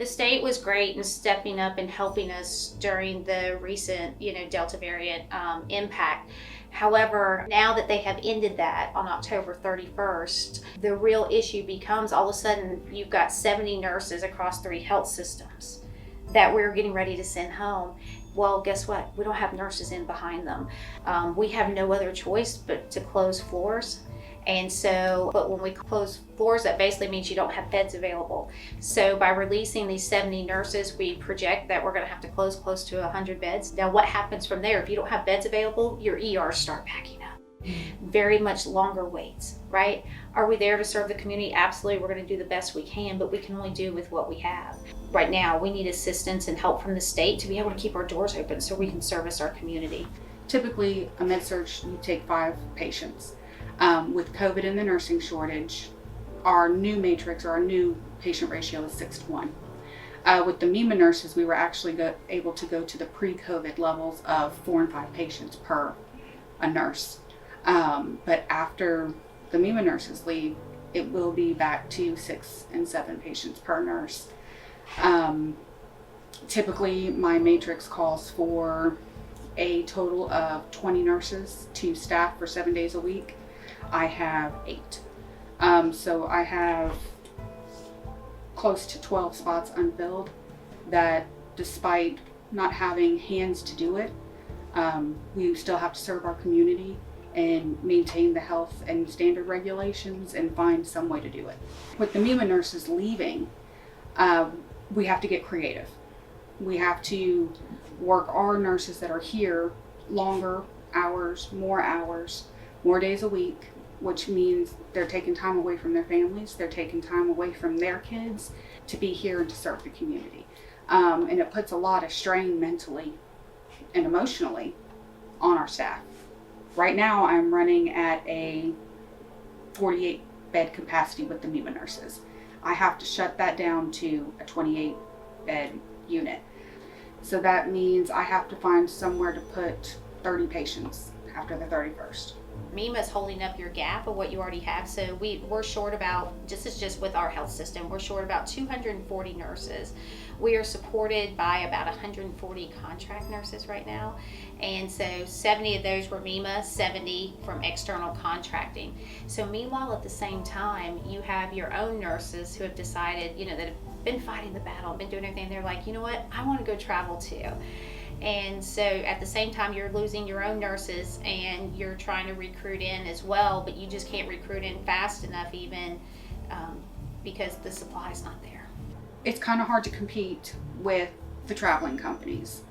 The state was great in stepping up and helping us during the recent, Delta variant impact. However, now that they have ended that on October 31st, the real issue becomes all of a sudden you've got 70 nurses across 3 health systems that we're getting ready to send home. Well, guess what? We don't have nurses in behind them. We have no other choice but to close floors. And so, but when we close floors, that basically means you don't have beds available. So by releasing these 70 nurses, we project that we're going to have to close close to 100 beds. Now, what happens from there? If you don't have beds available, your ERs start packing up. Very much longer waits, right? Are we there to serve the community? Absolutely. We're going to do the best we can, but we can only do with what we have. Right now, we need assistance and help from the state to be able to keep our doors open so we can service our community. Typically, a med-surg, you take 5 patients. With COVID and the nursing shortage, our new matrix or our new patient ratio is 6:1. With the MEMA nurses, we were actually able to go to the pre-COVID levels of 4 and 5 patients per a nurse. But after the MEMA nurses leave, it will be back to 6 and 7 patients per nurse. Typically, my matrix calls for a total of 20 nurses to staff for 7 days a week. I have 8. So I have close to 12 spots unfilled that, despite not having hands to do it, we still have to serve our community and maintain the health and standard regulations and find some way to do it. With the MEMA nurses leaving, we have to get creative. We have to work our nurses that are here longer hours, more days a week, which means they're taking time away from their families, they're taking time away from their kids to be here and to serve the community. And it puts a lot of strain mentally and emotionally on our staff. Right now, I'm running at a 48 bed capacity with the MEMA nurses. I have to shut that down to a 28 bed unit. So that means I have to find somewhere to put 30 patients after the 31st. MEMA is holding up your gap of what you already have. So we're short about, this is just with our health system, we're short about 240 nurses. We are supported by about 140 contract nurses right now. And so 70 of those were MEMA, 70 from external contracting. So meanwhile, at the same time, you have your own nurses who have decided, that have been fighting the battle, been doing everything. They're like, you know what, I want to go travel too. And so at the same time, you're losing your own nurses and you're trying to recruit in as well, but you just can't recruit in fast enough even because the supply is not there. It's kind of hard to compete with the traveling companies.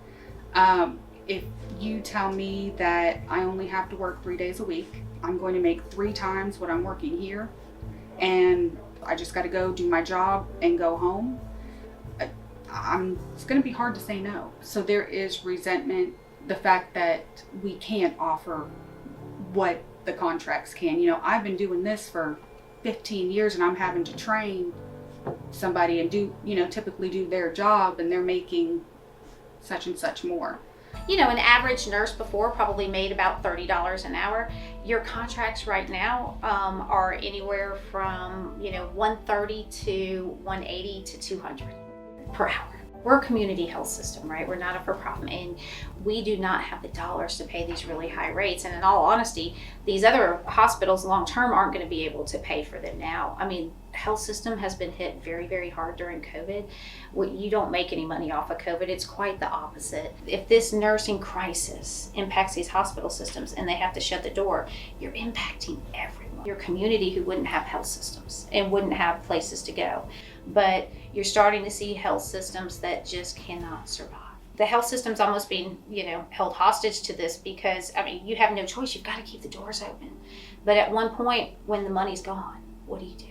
If you tell me that I only have to work 3 days a week, I'm going to make 3 times what I'm working here, and I just got to go do my job and go home, it's going to be hard to say no. So there is resentment, the fact that we can't offer what the contracts can. I've been doing this for 15 years and I'm having to train somebody and do, typically do their job, and they're making such and such more. An average nurse before probably made about $30 an hour. Your contracts right now are anywhere from, $130 to $180 to $200 per hour. We're a community health system, right? We're not a for-profit, and we do not have the dollars to pay these really high rates. And in all honesty, these other hospitals long-term aren't going to be able to pay for them now. Health system has been hit very, very hard during COVID. You don't make any money off of COVID. It's quite the opposite. If this nursing crisis impacts these hospital systems and they have to shut the door, you're impacting everyone. Your community who wouldn't have health systems and wouldn't have places to go. But you're starting to see health systems that just cannot survive. The health system's almost being, held hostage to this because, you have no choice. You've got to keep the doors open. But at one point, when the money's gone, what do you do?